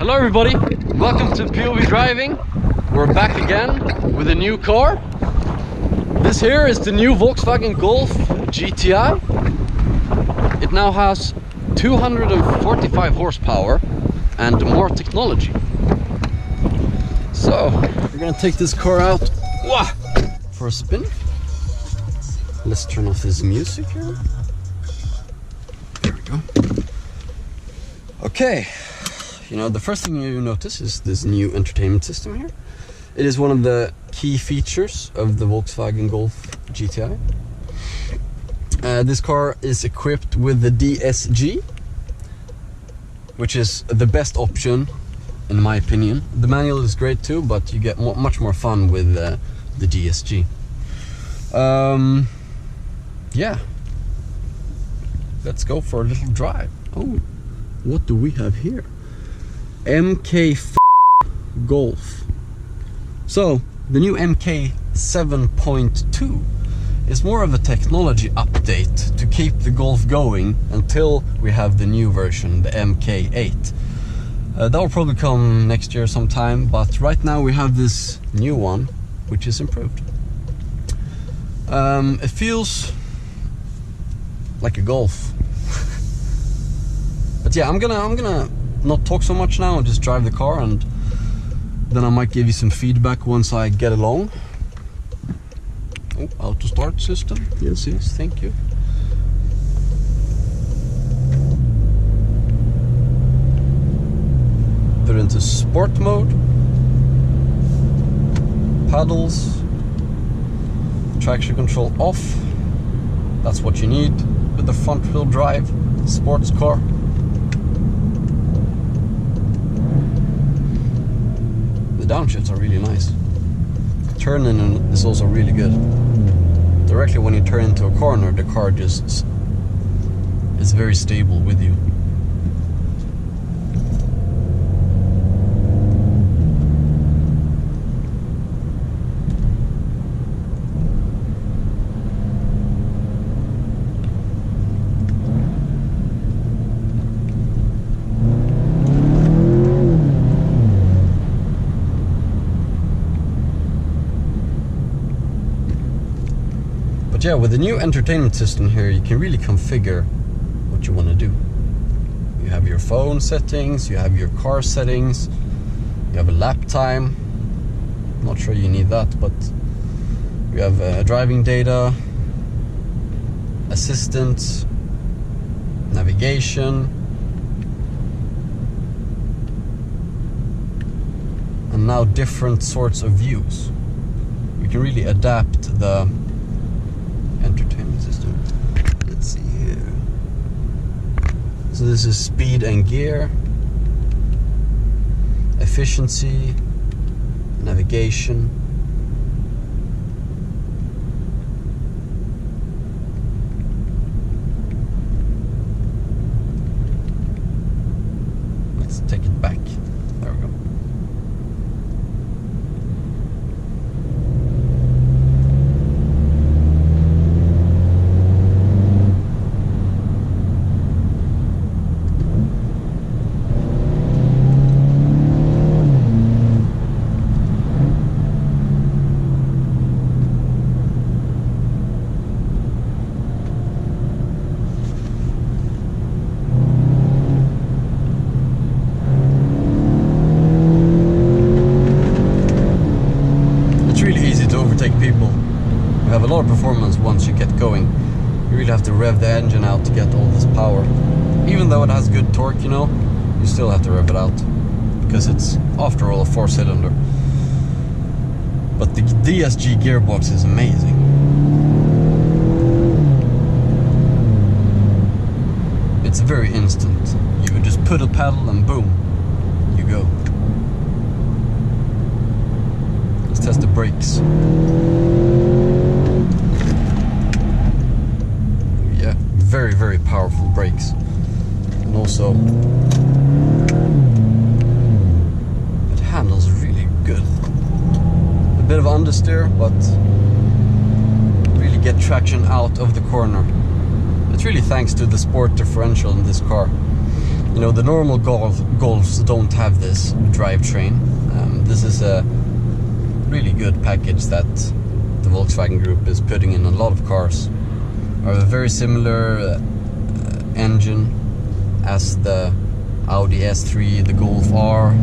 Hello everybody, welcome to POV Driving. We're back again with a new car. This here is the new Volkswagen Golf GTI. It now has 245 horsepower and more technology. So we're gonna take this car out for a spin. Let's turn off this music here. There we go. Okay, you know, the first thing you notice is this new entertainment system here. It is one of the key features of the Volkswagen Golf GTI. This car is equipped with the Dsg, which is the best option in my opinion. The manual is great too, but you get much more fun with the Dsg. Yeah, let's go for a little drive. Oh, what do we have here? MK7 Golf. So the new MK7.5 is more of a technology update to keep the Golf going until we have the new version, the MK8. That will probably come next year sometime, but right now we have this new one, which is improved. It feels like a Golf. But yeah, I'm gonna not talk so much now and just drive the car, and then I might give you some feedback once I get along. Oh, auto start system. Yes, thank you. Put it into sport mode. Paddles. Traction control off. That's what you need with the front wheel drive sports car. The downshifts are really nice. Turning is also really good. Directly when you turn into a corner, the car just is very stable with you. But yeah, with the new entertainment system here, you can really configure what you want to do. You have your phone settings, you have your car settings, you have a lap time. Not sure you need that, but you have driving data, assistance, navigation, and now different sorts of views. You can really adapt the entertainment system. Let's see here. So this is speed and gear, efficiency, navigation. Let's take it back. There we go. People, you have a lot of performance once you get going. You really have to rev the engine out to get all this power. Even though it has good torque, you know, you still have to rev it out because it's, after all, a 4-cylinder. But the Dsg Gearbox is amazing. It's very instant. You would just put a pedal and boom, you go. Let's test the brakes. Yeah, very, very powerful brakes. And also, it handles really good. A bit of understeer, but really get traction out of the corner. It's really thanks to the sport differential in this car. You know, the normal Golfs don't have this drivetrain. This is a really good package that the Volkswagen Group is putting in a lot of cars. Are a very similar engine as the Audi S3, the Golf R.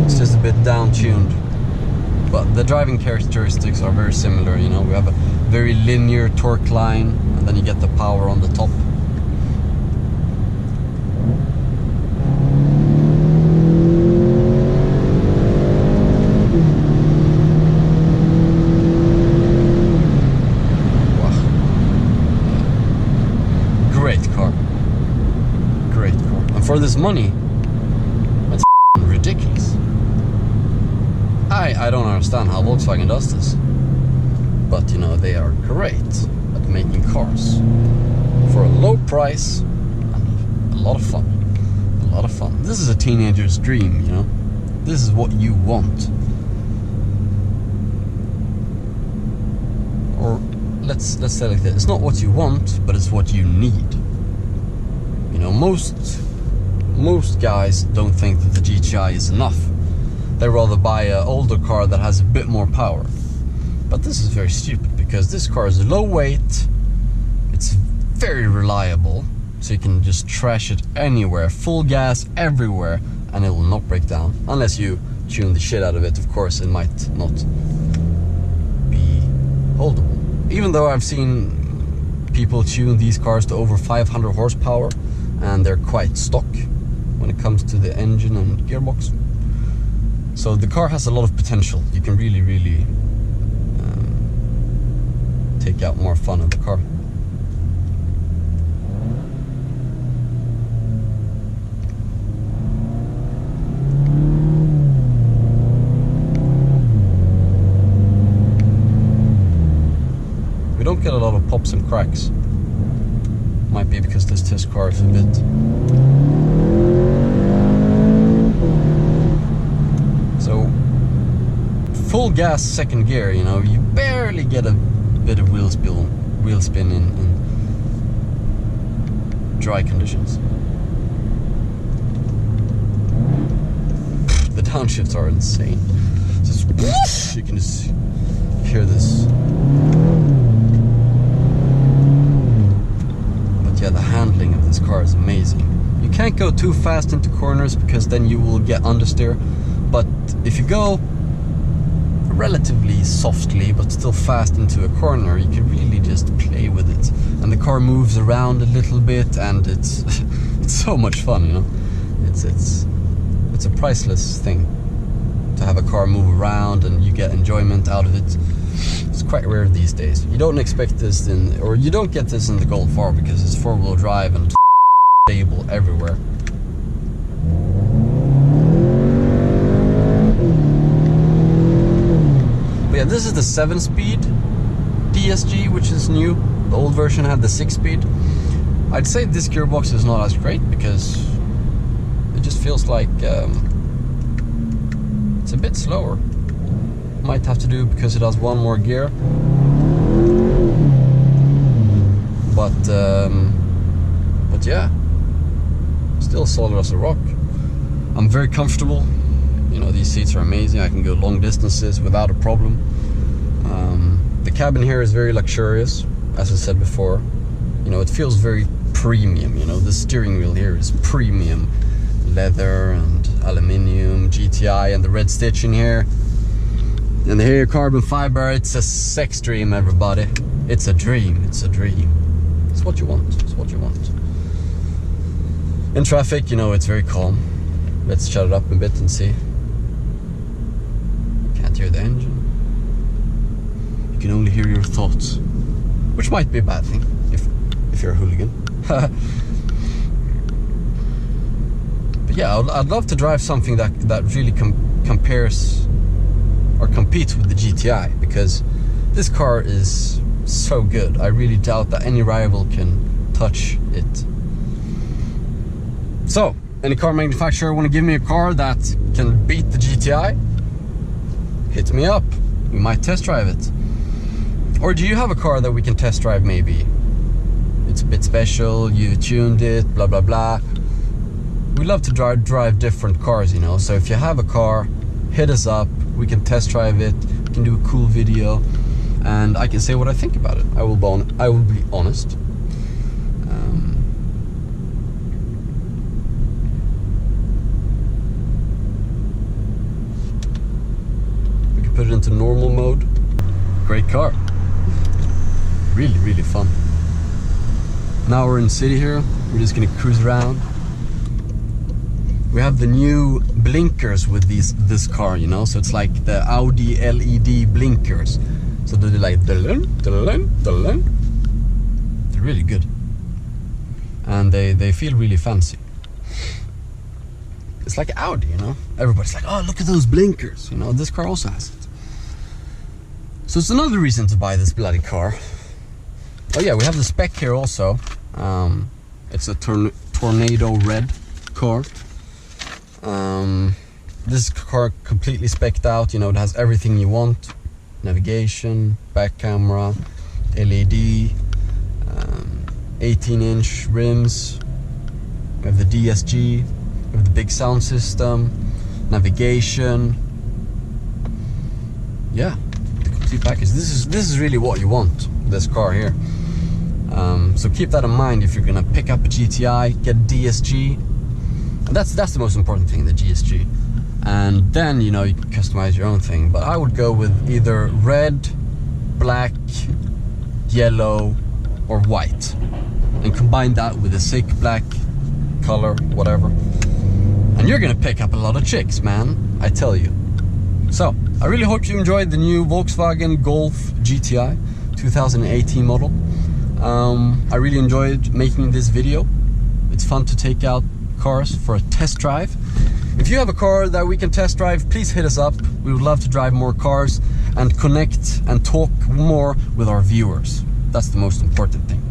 It's just a bit down-tuned, but the driving characteristics are very similar. You know, we have a very linear torque line, and then you get the power on the top. For this money, that's ridiculous. I don't understand how Volkswagen does this, but you know, they are great at making cars for a low price and a lot of fun. A lot of fun. This is a teenager's dream, you know. This is what you want. Or let's say like this. It's not what you want, but it's what you need. You know, most guys don't think that the GTI is enough. They rather buy an older car that has a bit more power. But this is very stupid, because this car is low weight, it's very reliable, so you can just trash it anywhere, full gas everywhere, and it will not break down. Unless you tune the shit out of it, of course, it might not be holdable. Even though I've seen people tune these cars to over 500 horsepower, and they're quite stock when it comes to the engine and gearbox. So the car has a lot of potential. You can really take out more fun of the car. We don't get a lot of pops and cracks. Might be because this test car is a bit. So, full gas second gear, you know, you barely get a bit of wheel spin in dry conditions. The downshifts are insane. Just, you can just hear this. But yeah, the handling of this car is amazing. You can't go too fast into corners, because then you will get understeer. But if you go relatively softly but still fast into a corner, you can really just play with it, and the car moves around a little bit, and it's it's so much fun, you know. It's a priceless thing to have a car move around and you get enjoyment out of it. It's quite rare these days. You don't expect this you don't get this in the Golf R, because it's four-wheel drive and stable everywhere. But yeah, this is the 7-speed Dsg, which is new. The old version had the 6-speed. I'd say this gearbox is not as great, because it just feels like it's a bit slower. Might have to do because it has one more gear. But yeah, still solid as a rock. I'm very comfortable. You know, these seats are amazing. I can go long distances without a problem. The cabin here is very luxurious, as I said before. You know, it feels very premium. You know, the steering wheel here is premium leather and aluminium, GTI, and the red stitch in here. And the here carbon fiber. It's a sex dream, everybody. It's a dream. It's a dream. It's what you want. It's what you want. In traffic, you know, it's very calm. Let's shut it up a bit and see. Can't hear the engine. You can only hear your thoughts, which might be a bad thing if you're a hooligan. But yeah, I'd love to drive something that really compares or competes with the GTI, because this car is so good. I really doubt that any rival can touch it. So, any car manufacturer want to give me a car that can beat the GTI? Hit me up. We might test drive it. Or do you have a car that we can test drive maybe? It's bit special, you tuned it, blah blah blah. We love to drive different cars, you know. So if you have a car, hit us up. We can test drive it. We can do a cool video, and I can say what I think about it. I will be honest. We can put it into normal mode. Great car. Really, really fun. Now we're in city here. We're just gonna cruise around. We have the new blinkers with this car, you know. So it's like the Audi LED blinkers. So they're like they're really good, and they feel really fancy. It's like Audi, you know. Everybody's like, oh, look at those blinkers, you know. This car also has it. So it's another reason to buy this bloody car. Oh yeah, we have the spec here also. It's a tornado red car. This car completely spec'd out, you know. It has everything you want: navigation, back camera, LED, 18-inch rims. We have the Dsg, we have the big sound system, navigation. Yeah, the complete package. This is really what you want, this car here. So keep that in mind if you're gonna pick up a GTI, get Dsg. And that's the most important thing, the Dsg. And then, you know, you can customize your own thing. But I would go with either red, black, yellow, or white, and combine that with a sick black color, whatever. And you're gonna pick up a lot of chicks, man, I tell you. So I really hope you enjoyed the new Volkswagen Golf GTI 2018 model. I really enjoyed making this video. It's fun to take out cars for a test drive. If you have a car that we can test drive, please hit us up. We would love to drive more cars and connect and talk more with our viewers. That's the most important thing.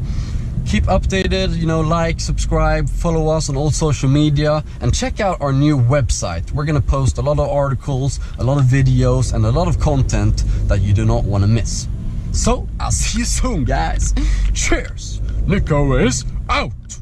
Keep updated, you know, like, subscribe, follow us on all social media, and check out our new website. We're gonna post a lot of articles, a lot of videos, and a lot of content that you do not want to miss. So I'll see you soon, guys. Cheers. Nico is out.